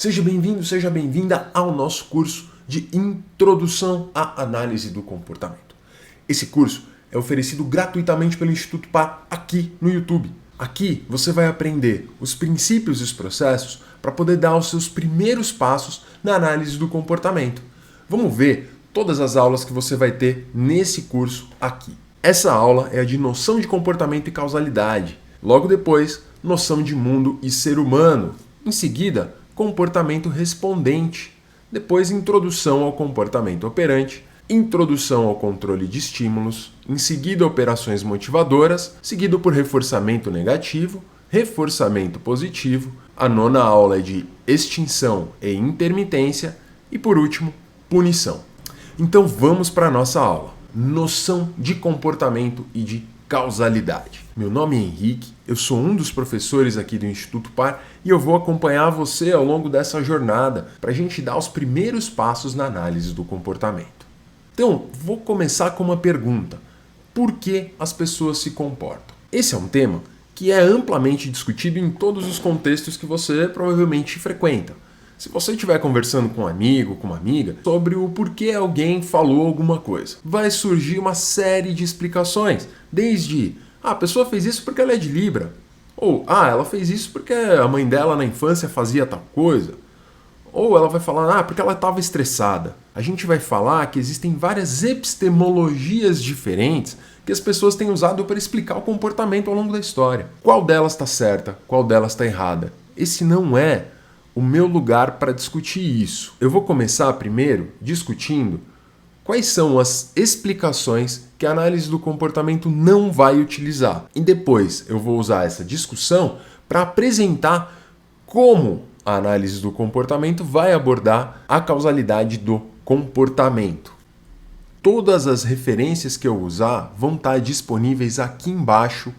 Seja bem-vindo, seja bem-vinda ao nosso curso de Introdução à Análise do Comportamento. Esse curso é oferecido gratuitamente pelo Instituto Par aqui no YouTube. Aqui você vai aprender os princípios e os processos para poder dar os seus primeiros passos na análise do comportamento. Vamos ver todas as aulas que você vai ter nesse curso aqui. Essa aula é a de noção de comportamento e causalidade. Logo depois, noção de mundo e ser humano. Em seguida, comportamento respondente. Depois, introdução ao comportamento operante. Introdução ao controle de estímulos. Em seguida, operações motivadoras. Seguido por reforçamento negativo, reforçamento positivo. A nona aula é de extinção e intermitência. E por último, punição. Então vamos para a nossa aula. Noção de comportamento e de causalidade. Meu nome é Henrique, eu sou um dos professores aqui do Instituto Par e eu vou acompanhar você ao longo dessa jornada para a gente dar os primeiros passos na análise do comportamento. Então, vou começar com uma pergunta. Por que as pessoas se comportam? Esse é um tema que é amplamente discutido em todos os contextos que você provavelmente frequenta. Se você estiver conversando com um amigo, com uma amiga, sobre o porquê alguém falou alguma coisa, vai surgir uma série de explicações. Desde, a pessoa fez isso porque ela é de Libra. Ou, ela fez isso porque a mãe dela na infância fazia tal coisa. Ou ela vai falar, porque ela estava estressada. A gente vai falar que existem várias epistemologias diferentes que as pessoas têm usado para explicar o comportamento ao longo da história. Qual delas está certa? Qual delas está errada? Esse não é o meu lugar para discutir isso. Eu vou começar primeiro discutindo quais são as explicações que a análise do comportamento não vai utilizar. E depois eu vou usar essa discussão para apresentar como a análise do comportamento vai abordar a causalidade do comportamento. Todas as referências que eu usar vão estar disponíveis aqui embaixo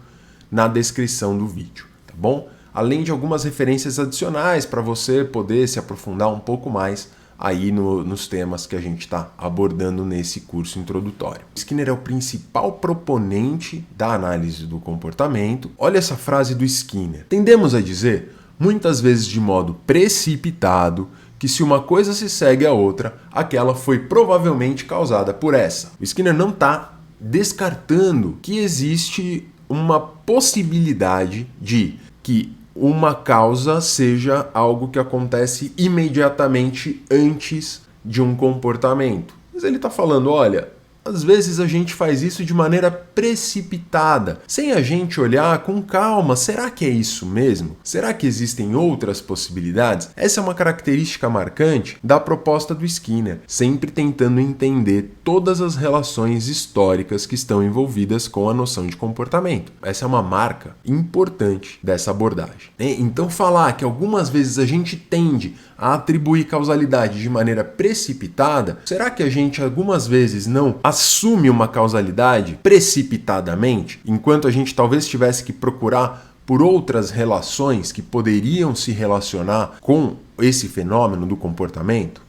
na descrição do vídeo, tá bom? Além de algumas referências adicionais para você poder se aprofundar um pouco mais aí nos temas que a gente está abordando nesse curso introdutório. Skinner é o principal proponente da análise do comportamento. Olha essa frase do Skinner. Tendemos a dizer, muitas vezes de modo precipitado, que se uma coisa se segue à outra, aquela foi provavelmente causada por essa. O Skinner não está descartando que existe uma possibilidade de que uma causa seja algo que acontece imediatamente antes de um comportamento. Mas ele está falando, olha, às vezes a gente faz isso de maneira precipitada, sem a gente olhar com calma. Será que é isso mesmo? Será que existem outras possibilidades? Essa é uma característica marcante da proposta do Skinner, sempre tentando entender todas as relações históricas que estão envolvidas com a noção de comportamento. Essa é uma marca importante dessa abordagem. Então falar que algumas vezes a gente tende a atribuir causalidade de maneira precipitada, será que a gente algumas vezes não assume uma causalidade precipitadamente, enquanto a gente talvez tivesse que procurar por outras relações que poderiam se relacionar com esse fenômeno do comportamento?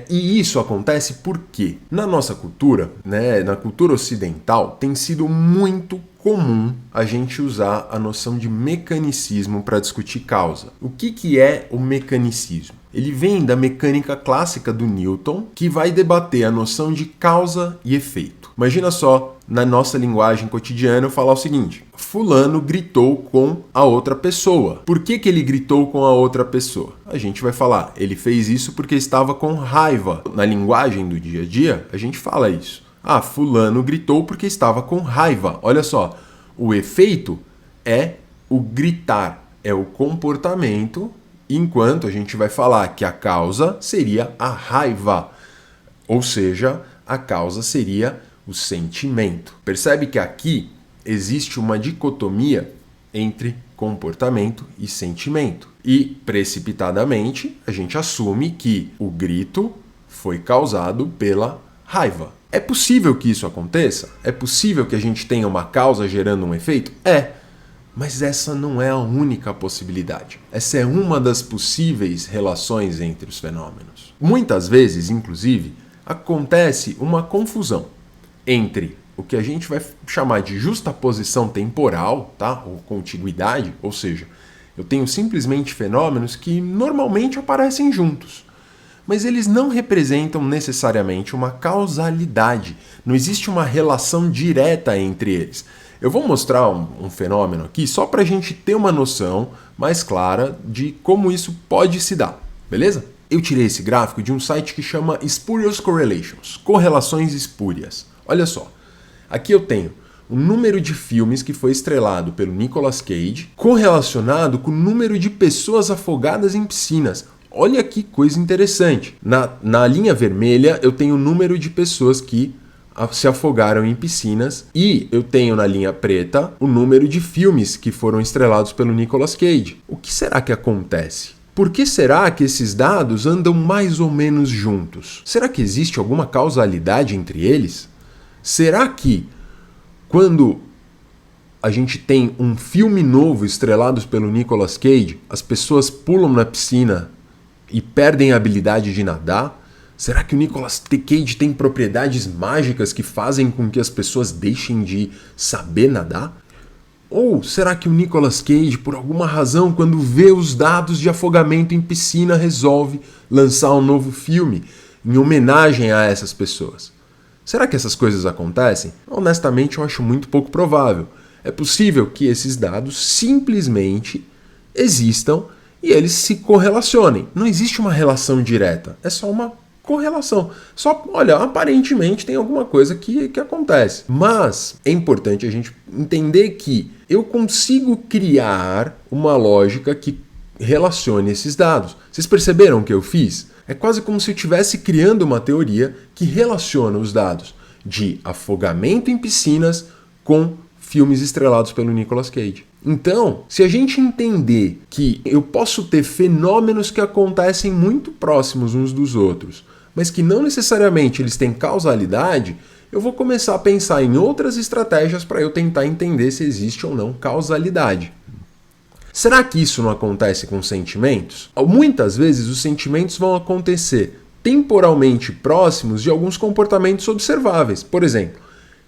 E isso acontece porque na nossa cultura, na cultura ocidental, tem sido muito comum a gente usar a noção de mecanicismo para discutir causa. O que é o mecanicismo? Ele vem da mecânica clássica do Newton, que vai debater a noção de causa e efeito. Imagina só, na nossa linguagem cotidiana, eu falar o seguinte: fulano gritou com a outra pessoa. Por que ele gritou com a outra pessoa? A gente vai falar, ele fez isso porque estava com raiva. Na linguagem do dia a dia, a gente fala isso. Fulano gritou porque estava com raiva. Olha só, o efeito é o gritar, é o comportamento, enquanto a gente vai falar que a causa seria a raiva. Ou seja, a causa seria o sentimento. Percebe que aqui existe uma dicotomia entre comportamento e sentimento. E, precipitadamente, a gente assume que o grito foi causado pela raiva. É possível que isso aconteça? É possível que a gente tenha uma causa gerando um efeito? Mas essa não é a única possibilidade. Essa é uma das possíveis relações entre os fenômenos. Muitas vezes, inclusive, acontece uma confusão entre o que a gente vai chamar de justaposição temporal, ou contiguidade, ou seja, Eu tenho simplesmente fenômenos que normalmente aparecem juntos. Mas eles não representam necessariamente uma causalidade. Não existe uma relação direta entre eles. Eu vou mostrar um fenômeno aqui só para a gente ter uma noção mais clara de como isso pode se dar, beleza? Eu tirei esse gráfico de um site que chama Spurious Correlations, correlações espúrias. Olha só, aqui eu tenho o número de filmes que foi estrelado pelo Nicolas Cage correlacionado com o número de pessoas afogadas em piscinas. Olha que coisa interessante. Na linha vermelha eu tenho o número de pessoas que se afogaram em piscinas e eu tenho na linha preta o número de filmes que foram estrelados pelo Nicolas Cage. O que será que acontece? Por que será que esses dados andam mais ou menos juntos? Será que existe alguma causalidade entre eles? Será que quando a gente tem um filme novo estrelado pelo Nicolas Cage, as pessoas pulam na piscina e perdem a habilidade de nadar? Será que o Nicolas Cage tem propriedades mágicas que fazem com que as pessoas deixem de saber nadar? Ou será que o Nicolas Cage, por alguma razão, quando vê os dados de afogamento em piscina, resolve lançar um novo filme em homenagem a essas pessoas? Será que essas coisas acontecem? Honestamente, eu acho muito pouco provável. É possível que esses dados simplesmente existam e eles se correlacionem. Não existe uma relação direta, é só uma correlação. Só, olha, aparentemente tem alguma coisa que acontece. Mas é importante a gente entender que eu consigo criar uma lógica que relacione esses dados. Vocês perceberam o que eu fiz? É quase como se eu estivesse criando uma teoria que relaciona os dados de afogamento em piscinas com filmes estrelados pelo Nicolas Cage. Então, se a gente entender que eu posso ter fenômenos que acontecem muito próximos uns dos outros, mas que não necessariamente eles têm causalidade, eu vou começar a pensar em outras estratégias para eu tentar entender se existe ou não causalidade. Será que isso não acontece com sentimentos? Muitas vezes os sentimentos vão acontecer temporalmente próximos de alguns comportamentos observáveis. Por exemplo,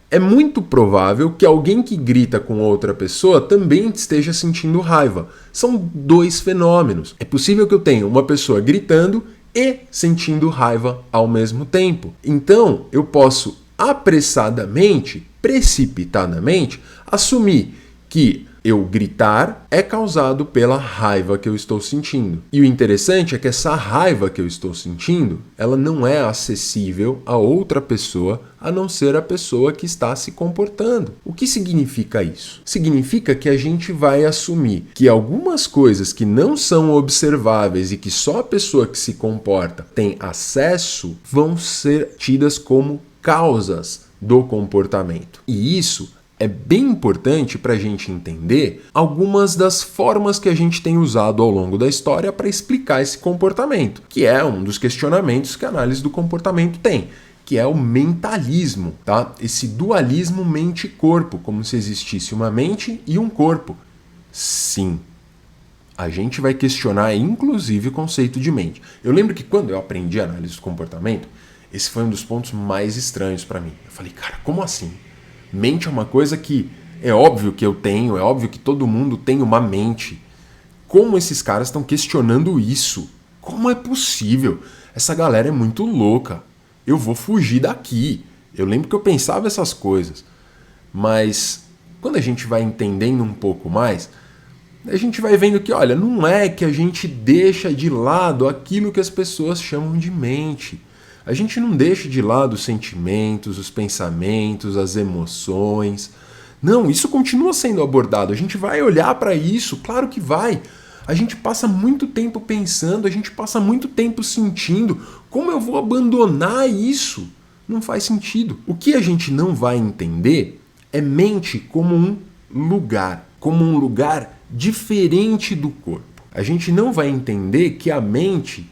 é muito provável que alguém que grita com outra pessoa também esteja sentindo raiva. São dois fenômenos. É possível que eu tenha uma pessoa gritando e sentindo raiva ao mesmo tempo. Então, eu posso apressadamente, precipitadamente, assumir que eu gritar é causado pela raiva que eu estou sentindo. E o interessante é que essa raiva que eu estou sentindo, ela não é acessível a outra pessoa, a não ser a pessoa que está se comportando. O que significa isso? Significa que a gente vai assumir que algumas coisas que não são observáveis e que só a pessoa que se comporta tem acesso vão ser tidas como causas do comportamento. E isso é bem importante para a gente entender algumas das formas que a gente tem usado ao longo da história para explicar esse comportamento, que é um dos questionamentos que a análise do comportamento tem, que é o mentalismo, tá? Esse dualismo mente-corpo, como se existisse uma mente e um corpo. Sim, a gente vai questionar inclusive o conceito de mente. Eu lembro que quando eu aprendi a análise do comportamento, esse foi um dos pontos mais estranhos para mim. Eu falei, cara, como assim? Mente é uma coisa que é óbvio que eu tenho, é óbvio que todo mundo tem uma mente. Como esses caras estão questionando isso? Como é possível? Essa galera é muito louca. Eu vou fugir daqui. Eu lembro que eu pensava essas coisas. Mas quando a gente vai entendendo um pouco mais, a gente vai vendo que, olha, não é que a gente deixa de lado aquilo que as pessoas chamam de mente. A gente não deixa de lado os sentimentos, os pensamentos, as emoções. Não, isso continua sendo abordado. A gente vai olhar para isso, claro que vai. A gente passa muito tempo pensando, a gente passa muito tempo sentindo. Como eu vou abandonar isso? Não faz sentido. O que a gente não vai entender é mente como um lugar diferente do corpo. A gente não vai entender que a mente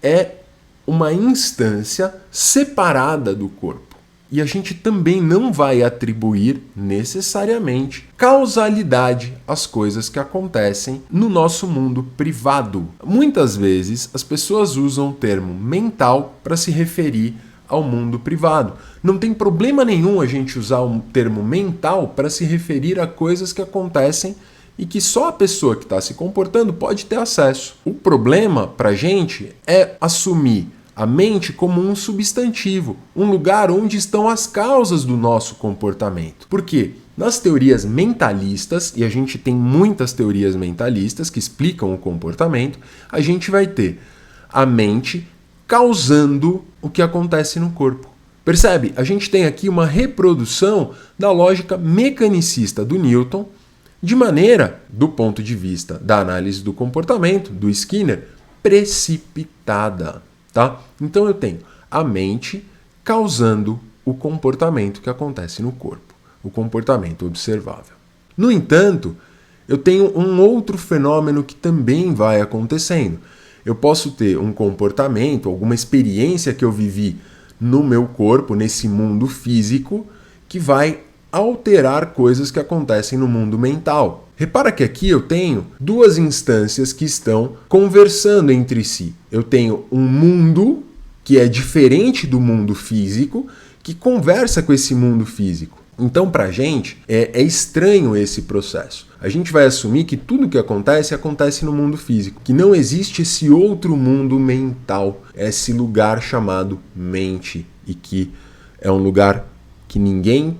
é uma instância separada do corpo. E a gente também não vai atribuir necessariamente causalidade às coisas que acontecem no nosso mundo privado. Muitas vezes as pessoas usam o termo mental para se referir ao mundo privado. Não tem problema nenhum a gente usar o termo mental para se referir a coisas que acontecem e que só a pessoa que está se comportando pode ter acesso. O problema para a gente é assumir a mente como um substantivo, um lugar onde estão as causas do nosso comportamento. Por quê? Nas teorias mentalistas, e a gente tem muitas teorias mentalistas que explicam o comportamento, a gente vai ter a mente causando o que acontece no corpo. Percebe? A gente tem aqui uma reprodução da lógica mecanicista do Newton, de maneira, do ponto de vista da análise do comportamento, do Skinner, precipitada. Tá? Então eu tenho a mente causando o comportamento que acontece no corpo, o comportamento observável. No entanto, eu tenho um outro fenômeno que também vai acontecendo. Eu posso ter um comportamento, alguma experiência que eu vivi no meu corpo, nesse mundo físico, que vai alterar coisas que acontecem no mundo mental. Repara que aqui eu tenho duas instâncias que estão conversando entre si. Eu tenho um mundo que é diferente do mundo físico, que conversa com esse mundo físico. Então, para a gente, é estranho esse processo. A gente vai assumir que tudo que acontece no mundo físico, que não existe esse outro mundo mental, esse lugar chamado mente, e que é um lugar que ninguém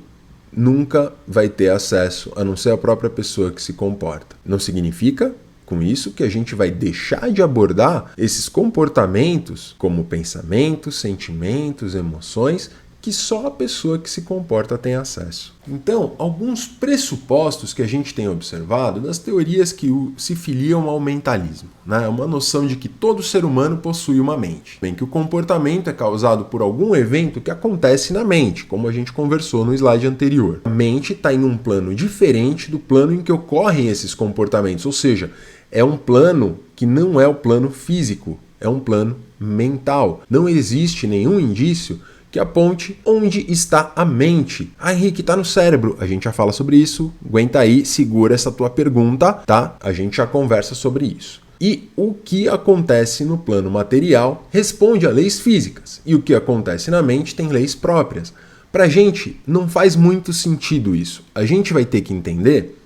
nunca vai ter acesso, a não ser a própria pessoa que se comporta. Não significa, com isso, que a gente vai deixar de abordar esses comportamentos como pensamentos, sentimentos, emoções, que só a pessoa que se comporta tem acesso. Então, alguns pressupostos que a gente tem observado das teorias que se filiam ao mentalismo, né? Uma noção de que todo ser humano possui uma mente. Bem, que o comportamento é causado por algum evento que acontece na mente, como a gente conversou no slide anterior. A mente está em um plano diferente do plano em que ocorrem esses comportamentos, ou seja, é um plano que não é o plano físico, é um plano mental. Não existe nenhum indício que aponte onde está a mente. Ah, Henrique, está no cérebro. A gente já fala sobre isso. Aguenta aí, segura essa tua pergunta, tá? A gente já conversa sobre isso. E o que acontece no plano material responde a leis físicas. E o que acontece na mente tem leis próprias. Para a gente, não faz muito sentido isso. A gente vai ter que entender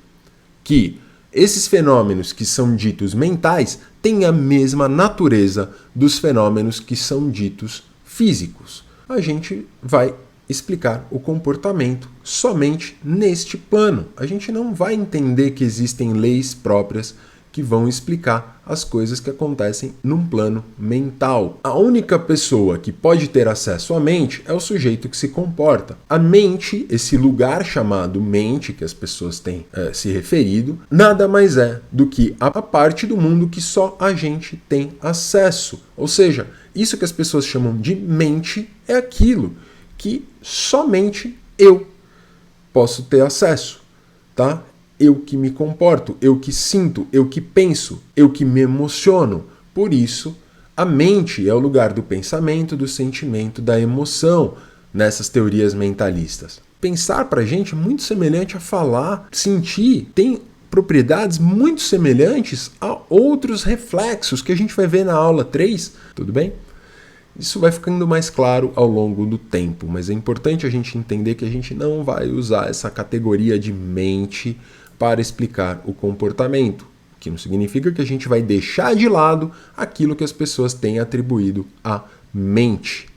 que esses fenômenos que são ditos mentais têm a mesma natureza dos fenômenos que são ditos físicos. A gente vai explicar o comportamento somente neste plano. A gente não vai entender que existem leis próprias que vão explicar as coisas que acontecem num plano mental. A única pessoa que pode ter acesso à mente é o sujeito que se comporta. A mente, esse lugar chamado mente, que as pessoas têm se referido, nada mais é do que a parte do mundo que só a gente tem acesso. Ou seja, isso que as pessoas chamam de mente é aquilo que somente eu posso ter acesso, tá? Eu que me comporto, eu que sinto, eu que penso, eu que me emociono. Por isso, a mente é o lugar do pensamento, do sentimento, da emoção nessas teorias mentalistas. Pensar pra gente é muito semelhante a falar, sentir, tem propriedades muito semelhantes a outros reflexos que a gente vai ver na aula 3, tudo bem? Isso vai ficando mais claro ao longo do tempo, mas é importante a gente entender que a gente não vai usar essa categoria de mente para explicar o comportamento, que não significa que a gente vai deixar de lado aquilo que as pessoas têm atribuído à mente.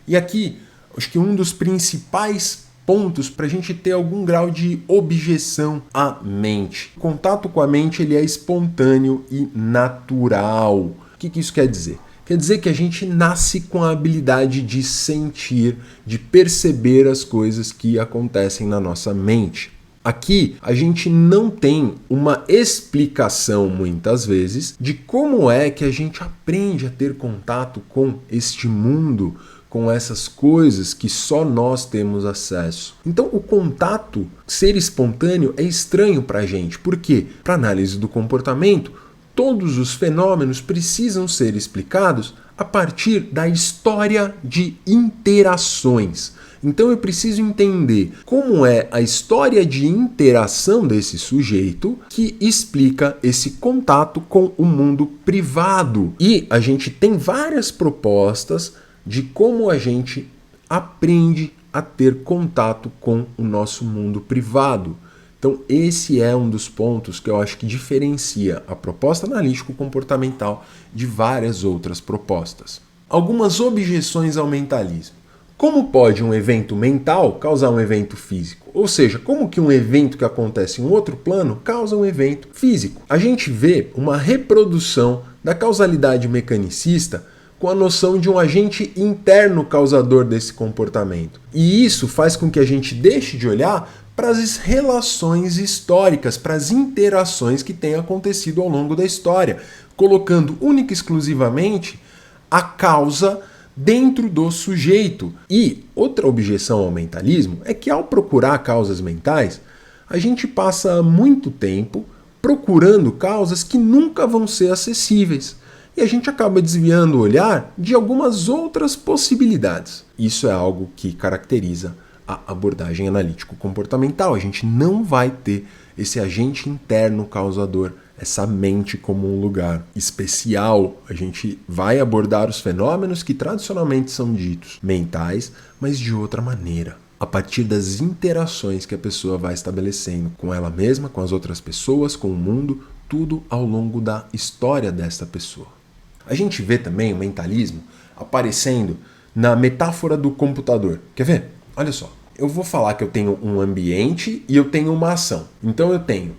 E aqui, acho que um dos principais pontos para a gente ter algum grau de objeção à mente. O contato com a mente ele é espontâneo e natural. O que isso quer dizer? Quer dizer que a gente nasce com a habilidade de sentir, de perceber as coisas que acontecem na nossa mente. Aqui a gente não tem uma explicação, muitas vezes, de como é que a gente aprende a ter contato com este mundo, com essas coisas que só nós temos acesso. Então o contato, ser espontâneo, é estranho para a gente. Por quê? Para análise do comportamento, todos os fenômenos precisam ser explicados a partir da história de interações. Então eu preciso entender como é a história de interação desse sujeito que explica esse contato com o mundo privado. E a gente tem várias propostas de como a gente aprende a ter contato com o nosso mundo privado. Então esse é um dos pontos que eu acho que diferencia a proposta analítico-comportamental de várias outras propostas. Algumas objeções ao mentalismo. Como pode um evento mental causar um evento físico? Ou seja, como que um evento que acontece em um outro plano causa um evento físico? A gente vê uma reprodução da causalidade mecanicista com a noção de um agente interno causador desse comportamento. E isso faz com que a gente deixe de olhar para as relações históricas, para as interações que têm acontecido ao longo da história, colocando única e exclusivamente a causa dentro do sujeito. E outra objeção ao mentalismo é que ao procurar causas mentais, a gente passa muito tempo procurando causas que nunca vão ser acessíveis. E a gente acaba desviando o olhar de algumas outras possibilidades. Isso é algo que caracteriza a abordagem analítico-comportamental. A gente não vai ter esse agente interno causador, essa mente como um lugar especial. A gente vai abordar os fenômenos que tradicionalmente são ditos mentais, mas de outra maneira, a partir das interações que a pessoa vai estabelecendo com ela mesma, com as outras pessoas, com o mundo, tudo ao longo da história dessa pessoa. A gente vê também o mentalismo aparecendo na metáfora do computador. Quer ver? Olha só. Eu vou falar que eu tenho um ambiente e eu tenho uma ação. Então eu tenho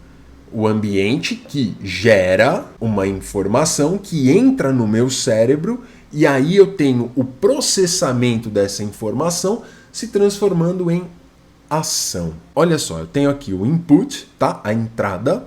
o ambiente que gera uma informação que entra no meu cérebro e aí eu tenho o processamento dessa informação se transformando em ação. Olha só, eu tenho aqui o input, tá? A entrada,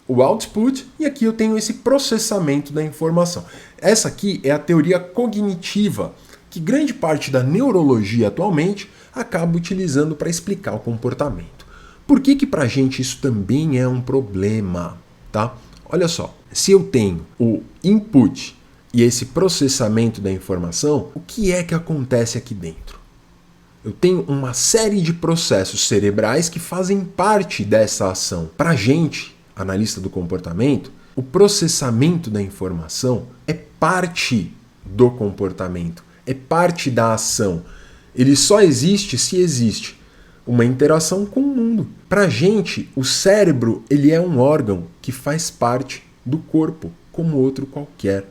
o output, e aqui eu tenho esse processamento da informação. Essa aqui é a teoria cognitiva, que grande parte da neurologia atualmente acaba utilizando para explicar o comportamento. Por que para a gente isso também é um problema? Tá? Olha só, se eu tenho o input e esse processamento da informação, o que é que acontece aqui dentro? Eu tenho uma série de processos cerebrais que fazem parte dessa ação. Para a gente, analista do comportamento, o processamento da informação é parte do comportamento, é parte da ação. Ele só existe se existe uma interação com o mundo. Para a gente, o cérebro ele é um órgão que faz parte do corpo, como outro qualquer.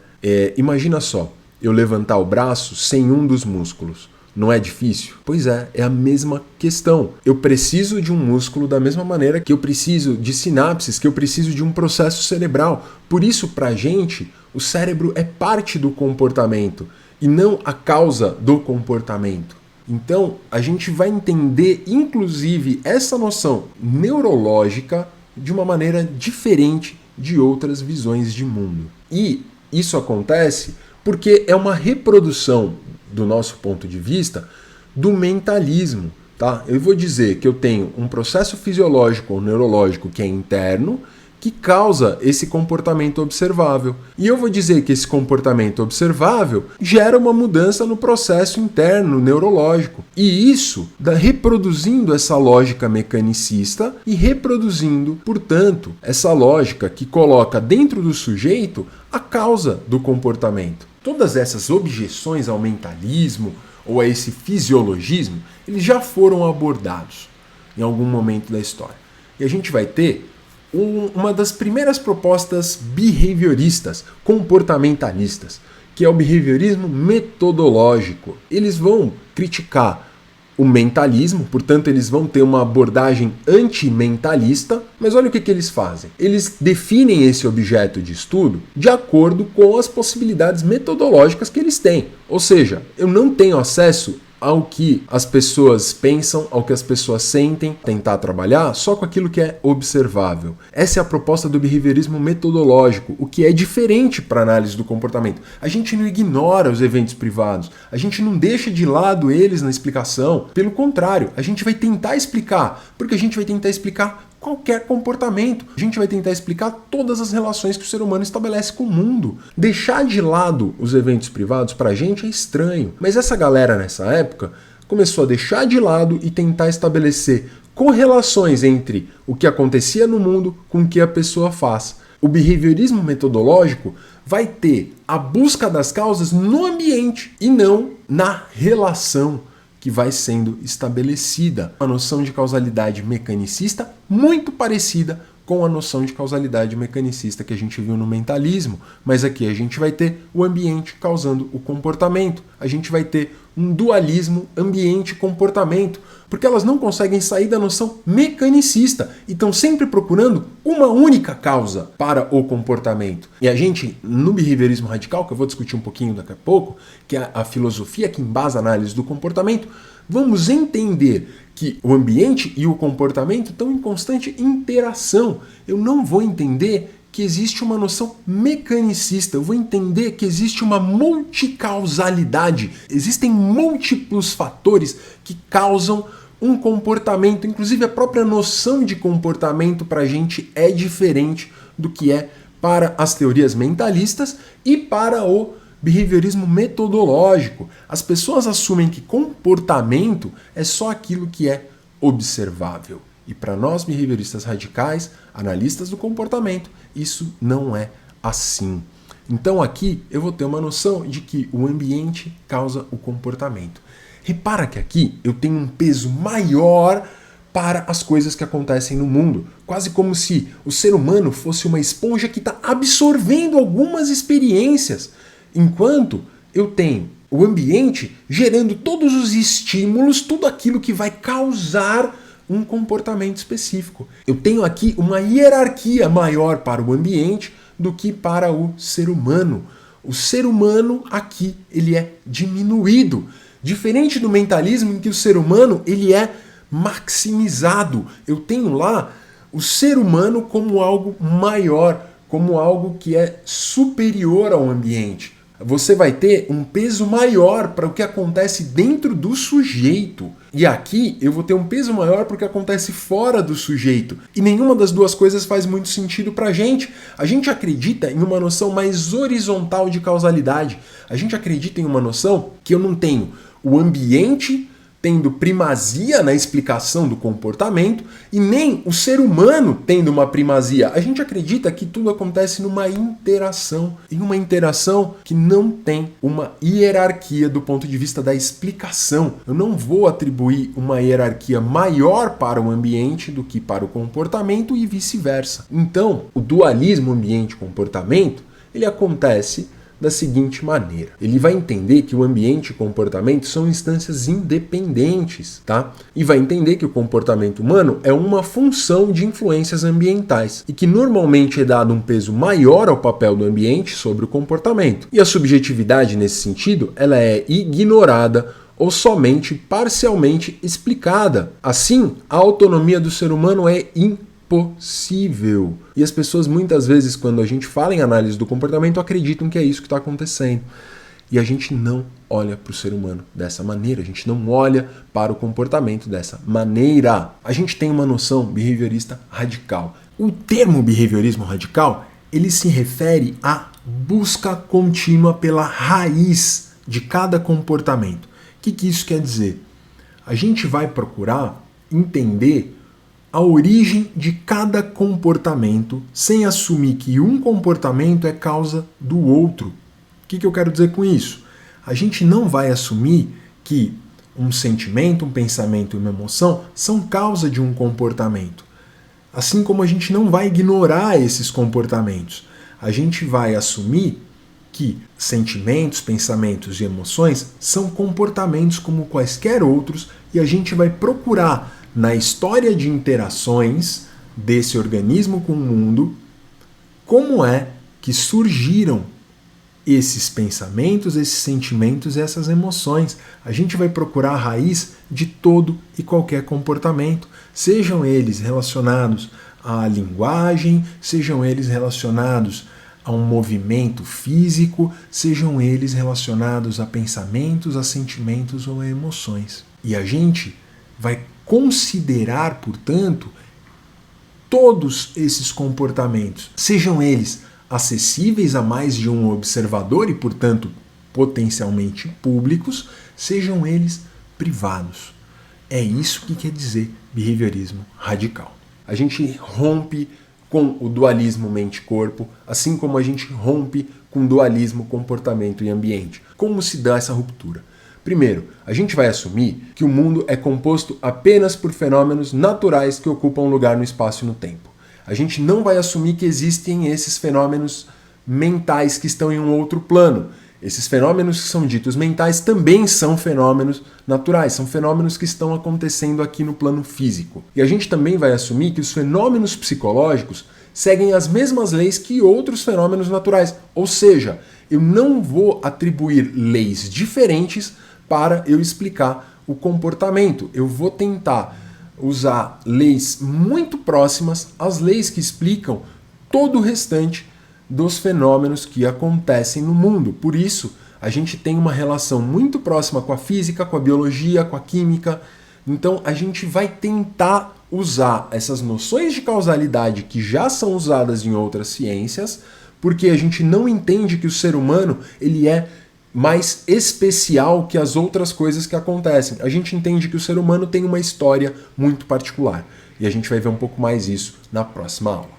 Imagina só, eu levantar o braço sem um dos músculos. Não é difícil? Pois é a mesma questão. Eu preciso de um músculo da mesma maneira que eu preciso de sinapses, que eu preciso de um processo cerebral. Por isso, para a gente, o cérebro é parte do comportamento e não a causa do comportamento. Então, a gente vai entender, inclusive, essa noção neurológica de uma maneira diferente de outras visões de mundo. E isso acontece porque é uma reprodução, do nosso ponto de vista, do mentalismo. Tá? Eu vou dizer que eu tenho um processo fisiológico ou neurológico que é interno, que causa esse comportamento observável. E eu vou dizer que esse comportamento observável gera uma mudança no processo interno neurológico. E isso reproduzindo essa lógica mecanicista e reproduzindo, portanto, essa lógica que coloca dentro do sujeito a causa do comportamento. Todas essas objeções ao mentalismo ou a esse fisiologismo, eles já foram abordados em algum momento da história. E a gente vai ter uma das primeiras propostas behavioristas, comportamentalistas, que é o behaviorismo metodológico. Eles vão criticar o mentalismo, portanto eles vão ter uma abordagem anti-mentalista, mas olha o que eles fazem. Eles definem esse objeto de estudo de acordo com as possibilidades metodológicas que eles têm. Ou seja, eu não tenho acesso ao que as pessoas pensam, ao que as pessoas sentem, tentar trabalhar só com aquilo que é observável. Essa é a proposta do behaviorismo metodológico, o que é diferente para a análise do comportamento. A gente não ignora os eventos privados, a gente não deixa de lado eles na explicação, pelo contrário, a gente vai tentar explicar, porque a gente vai tentar explicar qualquer comportamento. A gente vai tentar explicar todas as relações que o ser humano estabelece com o mundo. Deixar de lado os eventos privados para a gente é estranho. Mas essa galera nessa época começou a deixar de lado e tentar estabelecer correlações entre o que acontecia no mundo com o que a pessoa faz. O behaviorismo metodológico vai ter a busca das causas no ambiente e não na relação que vai sendo estabelecida. Uma noção de causalidade mecanicista muito parecida com a noção de causalidade mecanicista que a gente viu no mentalismo, mas aqui a gente vai ter o ambiente causando o comportamento, a gente vai ter um dualismo ambiente-comportamento, porque elas não conseguem sair da noção mecanicista e estão sempre procurando uma única causa para o comportamento. E a gente, no behaviorismo radical, que eu vou discutir um pouquinho daqui a pouco, que é a filosofia que embasa a análise do comportamento, vamos entender que o ambiente e o comportamento estão em constante interação. Eu não vou entender que existe uma noção mecanicista, eu vou entender que existe uma multicausalidade. Existem múltiplos fatores que causam um comportamento, inclusive a própria noção de comportamento para a gente é diferente do que é para as teorias mentalistas e para o behaviorismo metodológico. As pessoas assumem que comportamento é só aquilo que é observável. E para nós behavioristas radicais, analistas do comportamento, isso não é assim. Então aqui eu vou ter uma noção de que o ambiente causa o comportamento. Repara que aqui eu tenho um peso maior para as coisas que acontecem no mundo. Quase como se o ser humano fosse uma esponja que está absorvendo algumas experiências. Enquanto eu tenho o ambiente gerando todos os estímulos, tudo aquilo que vai causar um comportamento específico. Eu tenho aqui uma hierarquia maior para o ambiente do que para o ser humano. O ser humano aqui ele é diminuído. Diferente do mentalismo em que o ser humano ele é maximizado. Eu tenho lá o ser humano como algo maior, como algo que é superior ao ambiente. Você vai ter um peso maior para o que acontece dentro do sujeito. E aqui eu vou ter um peso maior para o que acontece fora do sujeito. E nenhuma das duas coisas faz muito sentido para a gente. A gente acredita em uma noção mais horizontal de causalidade. A gente acredita em uma noção que eu não tenho o ambiente tendo primazia na explicação do comportamento e nem o ser humano tendo uma primazia. A gente acredita que tudo acontece numa interação, em uma interação que não tem uma hierarquia do ponto de vista da explicação. Eu não vou atribuir uma hierarquia maior para o ambiente do que para o comportamento e vice-versa. Então, o dualismo ambiente-comportamento, ele acontece da seguinte maneira. Ele vai entender que o ambiente e o comportamento são instâncias independentes, tá? E vai entender que o comportamento humano é uma função de influências ambientais e que normalmente é dado um peso maior ao papel do ambiente sobre o comportamento. E a subjetividade nesse sentido, ela é ignorada ou somente parcialmente explicada. Assim, a autonomia do ser humano é impossível. E as pessoas muitas vezes, quando a gente fala em análise do comportamento, acreditam que é isso que está acontecendo. E a gente não olha para o ser humano dessa maneira, a gente não olha para o comportamento dessa maneira. A gente tem uma noção behaviorista radical. O termo behaviorismo radical, ele se refere à busca contínua pela raiz de cada comportamento. O que isso quer dizer? A gente vai procurar entender a origem de cada comportamento sem assumir que um comportamento é causa do outro. O que eu quero dizer com isso? A gente não vai assumir que um sentimento, um pensamento e uma emoção são causa de um comportamento. Assim como a gente não vai ignorar esses comportamentos. A gente vai assumir que sentimentos, pensamentos e emoções são comportamentos como quaisquer outros e a gente vai procurar na história de interações desse organismo com o mundo, como é que surgiram esses pensamentos, esses sentimentos e essas emoções. A gente vai procurar a raiz de todo e qualquer comportamento, sejam eles relacionados à linguagem, sejam eles relacionados a um movimento físico, sejam eles relacionados a pensamentos, a sentimentos ou a emoções. E a gente vai considerar, portanto, todos esses comportamentos, sejam eles acessíveis a mais de um observador e, portanto, potencialmente públicos, sejam eles privados. É isso que quer dizer behaviorismo radical. A gente rompe com o dualismo mente-corpo, assim como a gente rompe com o dualismo comportamento e ambiente. Como se dá essa ruptura? Primeiro, a gente vai assumir que o mundo é composto apenas por fenômenos naturais que ocupam lugar no espaço e no tempo. A gente não vai assumir que existem esses fenômenos mentais que estão em um outro plano. Esses fenômenos que são ditos mentais também são fenômenos naturais, são fenômenos que estão acontecendo aqui no plano físico. E a gente também vai assumir que os fenômenos psicológicos seguem as mesmas leis que outros fenômenos naturais. Ou seja, eu não vou atribuir leis diferentes para eu explicar o comportamento. Eu vou tentar usar leis muito próximas às leis que explicam todo o restante dos fenômenos que acontecem no mundo. Por isso, a gente tem uma relação muito próxima com a física, com a biologia, com a química. Então, a gente vai tentar usar essas noções de causalidade que já são usadas em outras ciências, porque a gente não entende que o ser humano ele é mais especial que as outras coisas que acontecem. A gente entende que o ser humano tem uma história muito particular. E a gente vai ver um pouco mais isso na próxima aula.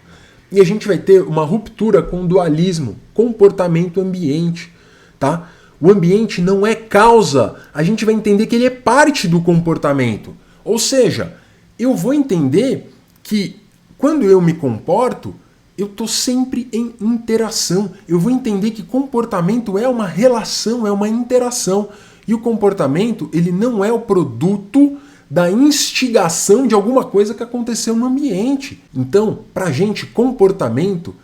E a gente vai ter uma ruptura com o dualismo comportamento-ambiente, tá? O ambiente não é causa, a gente vai entender que ele é parte do comportamento. Ou seja, eu vou entender que quando eu me comporto, eu estou sempre em interação. Eu vou entender que comportamento é uma relação, é uma interação. E o comportamento, ele não é o produto da instigação de alguma coisa que aconteceu no ambiente. Então, para a gente, comportamento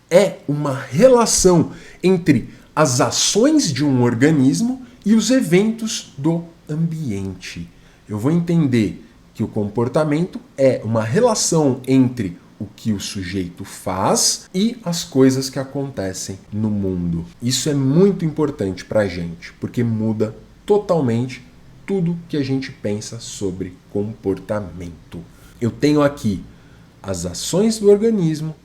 é uma relação entre as ações de um organismo e os eventos do ambiente. Eu vou entender que o comportamento é uma relação entre o que o sujeito faz e as coisas que acontecem no mundo. Isso é muito importante para a gente, porque muda totalmente tudo que a gente pensa sobre comportamento. Eu tenho aqui as ações do organismo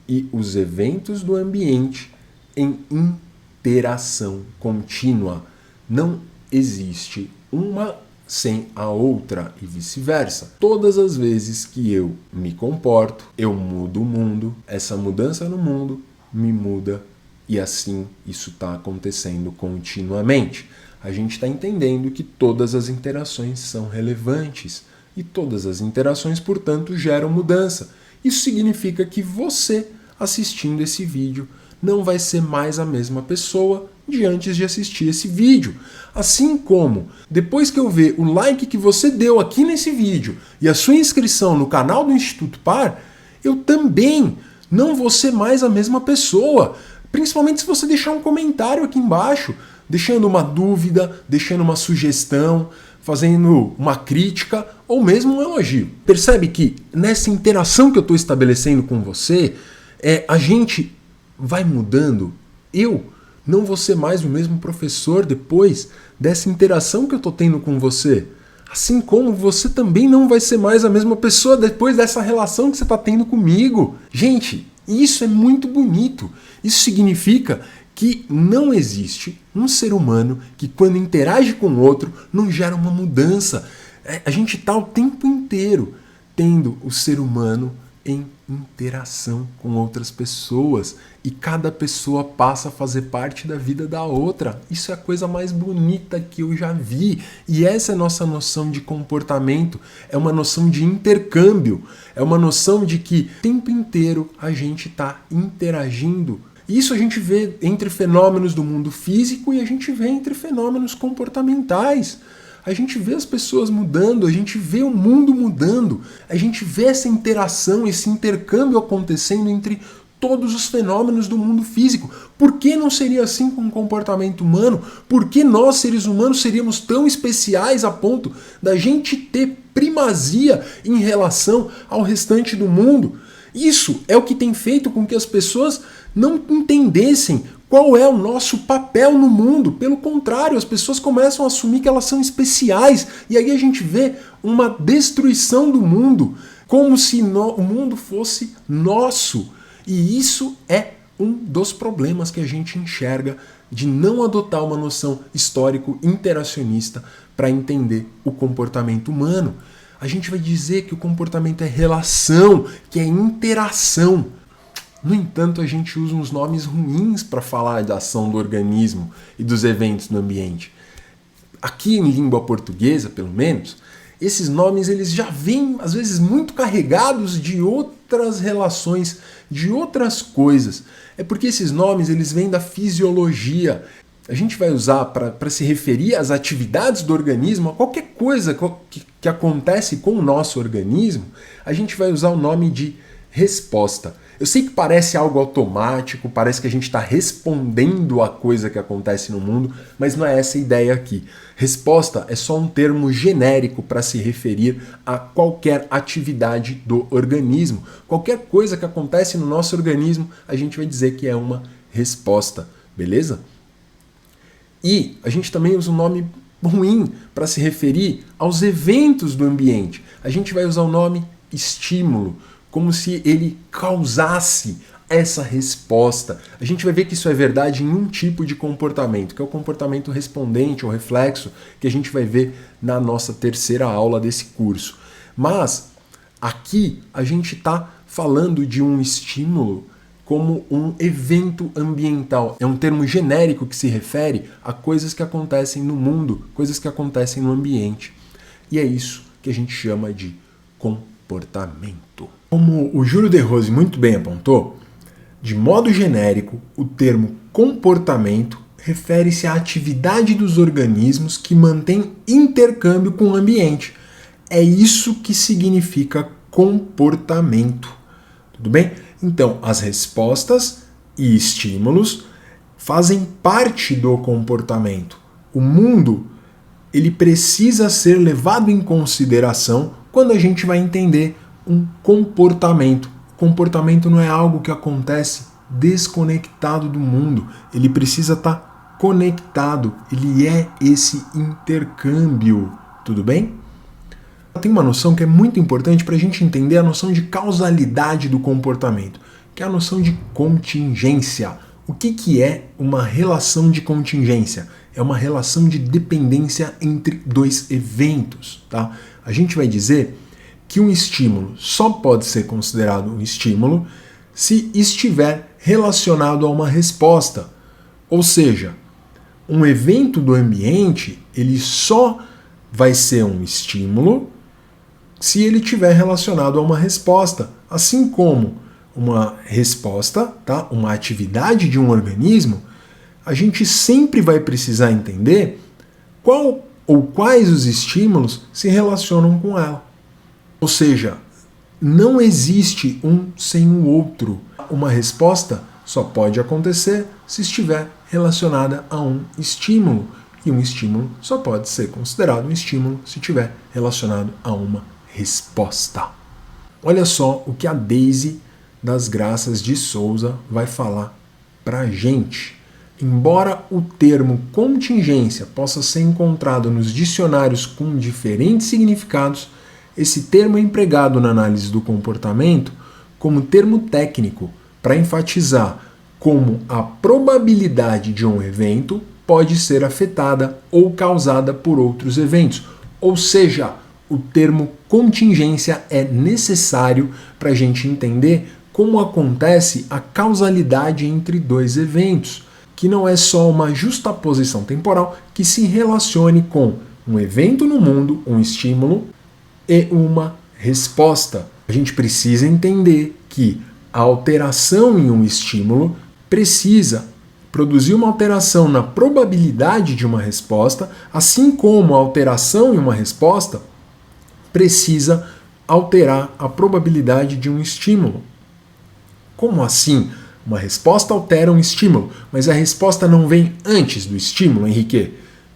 e os eventos do ambiente em interação contínua. Não existe uma sem a outra e vice-versa. Todas as vezes que eu me comporto, eu mudo o mundo, essa mudança no mundo me muda e assim isso está acontecendo continuamente. A gente está entendendo que todas as interações são relevantes e todas as interações, portanto, geram mudança. Isso significa que você, assistindo esse vídeo, não vai ser mais a mesma pessoa de antes de assistir esse vídeo. Assim como, depois que eu ver o like que você deu aqui nesse vídeo e a sua inscrição no canal do Instituto Par, eu também não vou ser mais a mesma pessoa. Principalmente se você deixar um comentário aqui embaixo, deixando uma dúvida, deixando uma sugestão, fazendo uma crítica ou mesmo um elogio. Percebe que nessa interação que eu estou estabelecendo com você, a gente vai mudando. Eu não vou ser mais o mesmo professor depois dessa interação que eu estou tendo com você. Assim como você também não vai ser mais a mesma pessoa depois dessa relação que você está tendo comigo. Gente, isso é muito bonito. Isso significa que não existe um ser humano que, quando interage com o outro, não gera uma mudança. A gente está o tempo inteiro tendo o ser humano em interação com outras pessoas e cada pessoa passa a fazer parte da vida da outra. Isso é a coisa mais bonita que eu já vi. E essa é a nossa noção de comportamento, é uma noção de intercâmbio, é uma noção de que o tempo inteiro a gente está interagindo. Isso a gente vê entre fenômenos do mundo físico e a gente vê entre fenômenos comportamentais. A gente vê as pessoas mudando, a gente vê o mundo mudando, a gente vê essa interação, esse intercâmbio acontecendo entre todos os fenômenos do mundo físico. Por que não seria assim com o comportamento humano? Por que nós, seres humanos, seríamos tão especiais a ponto da gente ter primazia em relação ao restante do mundo? Isso é o que tem feito com que as pessoas não entendessem qual é o nosso papel no mundo. Pelo contrário, as pessoas começam a assumir que elas são especiais. E aí a gente vê uma destruição do mundo, como se o mundo fosse nosso. E isso é um dos problemas que a gente enxerga de não adotar uma noção histórico-interacionista para entender o comportamento humano. A gente vai dizer que o comportamento é relação, que é interação. No entanto, a gente usa uns nomes ruins para falar da ação do organismo e dos eventos no ambiente. aqui em língua portuguesa, pelo menos, esses nomes eles já vêm, às vezes, muito carregados de outras relações, de outras coisas. É porque esses nomes eles vêm da fisiologia. A gente vai usar para se referir às atividades do organismo, a qualquer coisa que acontece com o nosso organismo, a gente vai usar o nome de resposta. Eu sei que parece algo automático, parece que a gente está respondendo a coisa que acontece no mundo, mas não é essa a ideia aqui. Resposta é só um termo genérico para se referir a qualquer atividade do organismo. Qualquer coisa que acontece no nosso organismo, a gente vai dizer que é uma resposta, beleza? E a gente também usa um nome ruim para se referir aos eventos do ambiente. A gente vai usar o nome estímulo, como se ele causasse essa resposta. A gente vai ver que isso é verdade em um tipo de comportamento, que é o comportamento respondente ou reflexo, que a gente vai ver na nossa terceira aula desse curso. Mas aqui a gente está falando de um estímulo como um evento ambiental. É um termo genérico que se refere a coisas que acontecem no mundo, coisas que acontecem no ambiente. E é isso que a gente chama de comportamento. Como o Júlio de Rose muito bem apontou, de modo genérico, o termo comportamento refere-se à atividade dos organismos que mantém intercâmbio com o ambiente. É isso que significa comportamento. Tudo bem? Então, as respostas e estímulos fazem parte do comportamento. O mundo, ele precisa ser levado em consideração quando a gente vai entender um comportamento. Comportamento não é algo que acontece desconectado do mundo. Ele precisa estar conectado. Ele é esse intercâmbio. Tudo bem? Tem uma noção que é muito importante para a gente entender a noção de causalidade do comportamento, que é a noção de contingência. O que é uma relação de contingência? É uma relação de dependência entre dois eventos. Tá? A gente vai dizer que um estímulo só pode ser considerado um estímulo se estiver relacionado a uma resposta. Ou seja, um evento do ambiente ele só vai ser um estímulo se ele estiver relacionado a uma resposta. Assim como uma resposta, tá? Uma atividade de um organismo, a gente sempre vai precisar entender qual ou quais os estímulos se relacionam com ela. Ou seja, não existe um sem o outro. Uma resposta só pode acontecer se estiver relacionada a um estímulo. E um estímulo só pode ser considerado um estímulo se estiver relacionado a uma resposta. Olha só o que a Daisy das Graças de Souza vai falar pra gente. Embora o termo contingência possa ser encontrado nos dicionários com diferentes significados, esse termo é empregado na análise do comportamento como termo técnico para enfatizar como a probabilidade de um evento pode ser afetada ou causada por outros eventos. Ou seja, o termo contingência é necessário para a gente entender como acontece a causalidade entre dois eventos, que não é só uma justaposição temporal que se relacione com um evento no mundo, um estímulo, e uma resposta. A gente precisa entender que a alteração em um estímulo precisa produzir uma alteração na probabilidade de uma resposta, assim como a alteração em uma resposta precisa alterar a probabilidade de um estímulo. Como assim? Uma resposta altera um estímulo, mas a resposta não vem antes do estímulo, Henrique?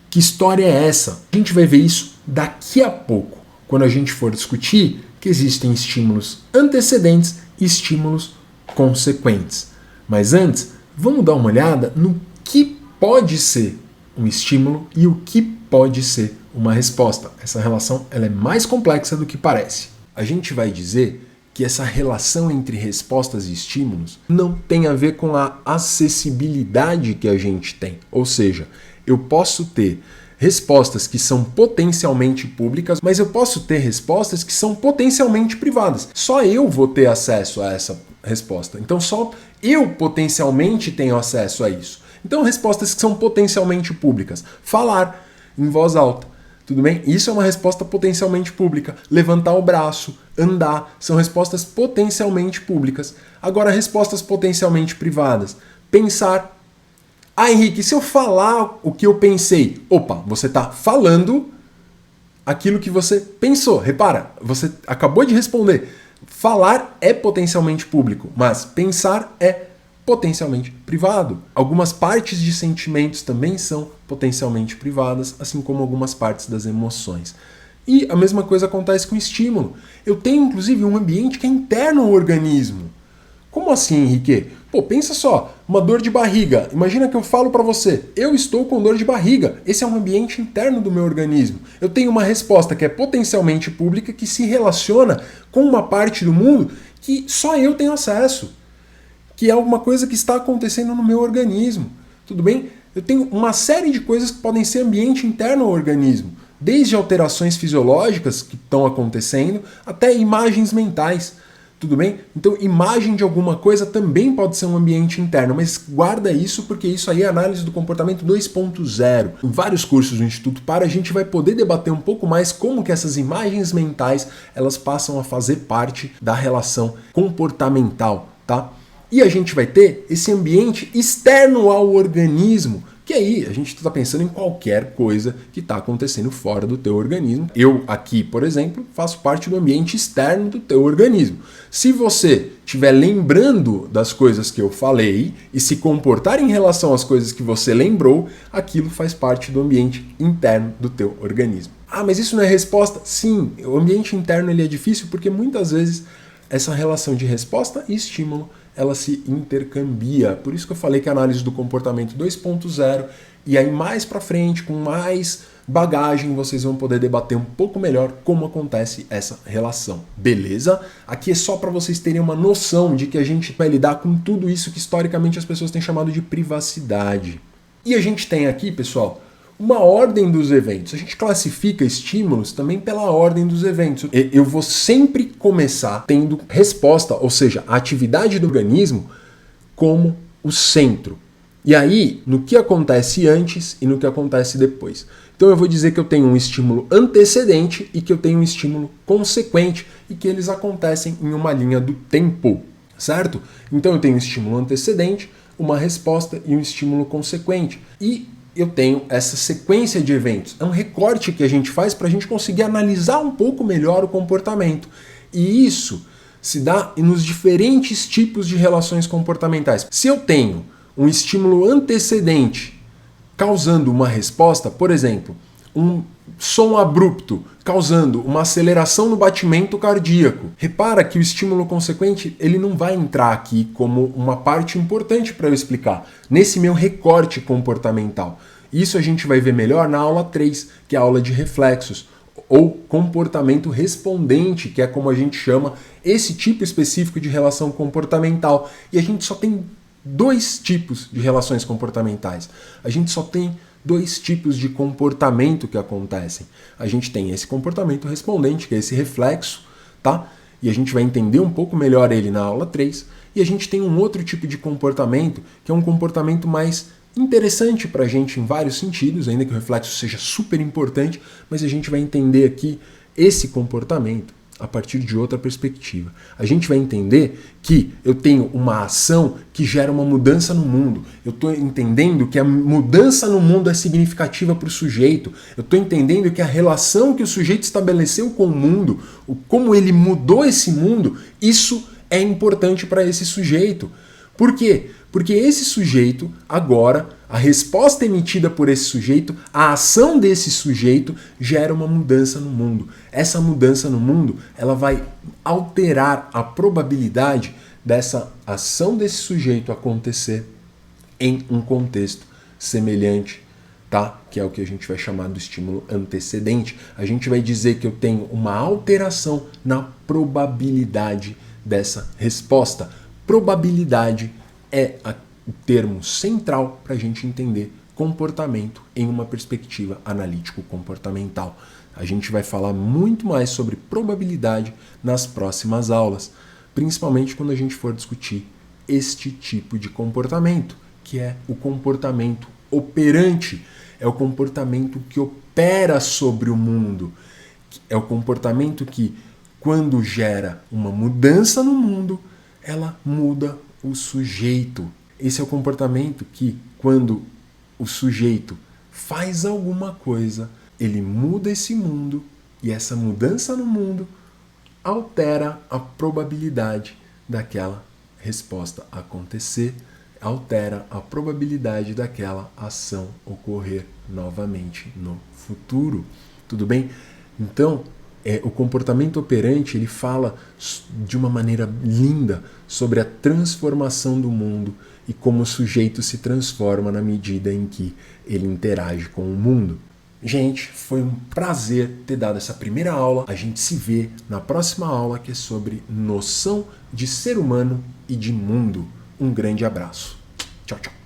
Que história é essa? A gente vai ver isso daqui a pouco, quando a gente for discutir que existem estímulos antecedentes e estímulos consequentes. Mas antes, vamos dar uma olhada no que pode ser um estímulo e o que pode ser uma resposta. Essa relação ela é mais complexa do que parece. A gente vai dizer que essa relação entre respostas e estímulos não tem a ver com a acessibilidade que a gente tem. Ou seja, eu posso ter respostas que são potencialmente públicas, mas eu posso ter respostas que são potencialmente privadas. Só eu vou ter acesso a essa resposta. Então só eu potencialmente tenho acesso a isso. Então respostas que são potencialmente públicas. Falar. em voz alta. Tudo bem? Isso é uma resposta potencialmente pública. Levantar o braço, andar, são respostas potencialmente públicas. Agora, respostas potencialmente privadas. Pensar. Ah, Henrique, se eu falar o que eu pensei? Opa, você está falando aquilo que você pensou. Repara, você acabou de responder. Falar é potencialmente público, mas pensar é potencialmente privado. Algumas partes de sentimentos também são potencialmente privadas, assim como algumas partes das emoções. E a mesma coisa acontece com o estímulo. Eu tenho, inclusive, um ambiente que é interno ao organismo. Como assim, Henrique? Pô, pensa só, uma dor de barriga. Imagina que eu falo para você, eu estou com dor de barriga. Esse é um ambiente interno do meu organismo. Eu tenho uma resposta que é potencialmente pública, que se relaciona com uma parte do mundo que só eu tenho acesso, que é alguma coisa que está acontecendo no meu organismo. Tudo bem? Eu tenho uma série de coisas que podem ser ambiente interno ao organismo, desde alterações fisiológicas que estão acontecendo até imagens mentais. Tudo bem? Então, imagem de alguma coisa também pode ser um ambiente interno, mas guarda isso porque isso aí é análise do comportamento 2.0. Em vários cursos do Instituto Para, a gente vai poder debater um pouco mais como que essas imagens mentais elas passam a fazer parte da relação comportamental, tá? E a gente vai ter esse ambiente externo ao organismo, que aí a gente está pensando em qualquer coisa que está acontecendo fora do teu organismo. Eu aqui, por exemplo, faço parte do ambiente externo do teu organismo. Se você estiver lembrando das coisas que eu falei e se comportar em relação às coisas que você lembrou, aquilo faz parte do ambiente interno do teu organismo. Ah, mas isso não é resposta? Sim, o ambiente interno ele é difícil porque muitas vezes essa relação de resposta e estímulo ela se intercambia. Por isso que eu falei que a análise do comportamento 2.0 e aí mais para frente, com mais bagagem, vocês vão poder debater um pouco melhor como acontece essa relação. Beleza? Aqui é só para vocês terem uma noção de que a gente vai lidar com tudo isso que historicamente as pessoas têm chamado de privacidade. E a gente tem aqui, pessoal, uma ordem dos eventos. A gente classifica estímulos também pela ordem dos eventos. Eu vou sempre começar tendo resposta, ou seja, a atividade do organismo como o centro. E aí, no que acontece antes e no que acontece depois. Então eu vou dizer que eu tenho um estímulo antecedente e que eu tenho um estímulo consequente e que eles acontecem em uma linha do tempo, certo? Então eu tenho um estímulo antecedente, uma resposta e um estímulo consequente. E eu tenho essa sequência de eventos. É um recorte que a gente faz para a gente conseguir analisar um pouco melhor o comportamento. E isso se dá nos diferentes tipos de relações comportamentais. Se eu tenho um estímulo antecedente causando uma resposta, por exemplo, um som abrupto causando uma aceleração no batimento cardíaco. Repara que o estímulo consequente ele não vai entrar aqui como uma parte importante para eu explicar nesse meu recorte comportamental. Isso a gente vai ver melhor na aula 3, que é a aula de reflexos, ou comportamento respondente, que é como a gente chama esse tipo específico de relação comportamental. E a gente só tem 2 tipos de relações comportamentais. A gente só tem 2 tipos de comportamento que acontecem. A gente tem esse comportamento respondente, que é esse reflexo, tá? E a gente vai entender um pouco melhor ele na aula 3. E a gente tem um outro tipo de comportamento, que é um comportamento mais interessante para a gente em vários sentidos, ainda que o reflexo seja super importante, mas a gente vai entender aqui esse comportamento a partir de outra perspectiva. A gente vai entender que eu tenho uma ação que gera uma mudança no mundo. Eu estou entendendo que a mudança no mundo é significativa para o sujeito. Eu estou entendendo que a relação que o sujeito estabeleceu com o mundo, como ele mudou esse mundo, isso é importante para esse sujeito. Por quê? Porque esse sujeito, agora, a resposta emitida por esse sujeito, a ação desse sujeito gera uma mudança no mundo. Essa mudança no mundo, ela vai alterar a probabilidade dessa ação desse sujeito acontecer em um contexto semelhante, tá? Que é o que a gente vai chamar do estímulo antecedente. A gente vai dizer que eu tenho uma alteração na probabilidade dessa resposta. Probabilidade é o termo central para a gente entender comportamento em uma perspectiva analítico-comportamental. A gente vai falar muito mais sobre probabilidade nas próximas aulas, principalmente quando a gente for discutir este tipo de comportamento, que é o comportamento operante. é o comportamento que opera sobre o mundo. É o comportamento que, quando gera uma mudança no mundo, ela muda o sujeito. Esse é o comportamento que, quando o sujeito faz alguma coisa, ele muda esse mundo e essa mudança no mundo altera a probabilidade daquela resposta acontecer, altera a probabilidade daquela ação ocorrer novamente no futuro. Tudo bem? Então, o comportamento operante, ele fala de uma maneira linda sobre a transformação do mundo e como o sujeito se transforma na medida em que ele interage com o mundo. Gente, foi um prazer ter dado essa primeira aula. A gente se vê na próxima aula, que é sobre noção de ser humano e de mundo. Um grande abraço. Tchau, tchau.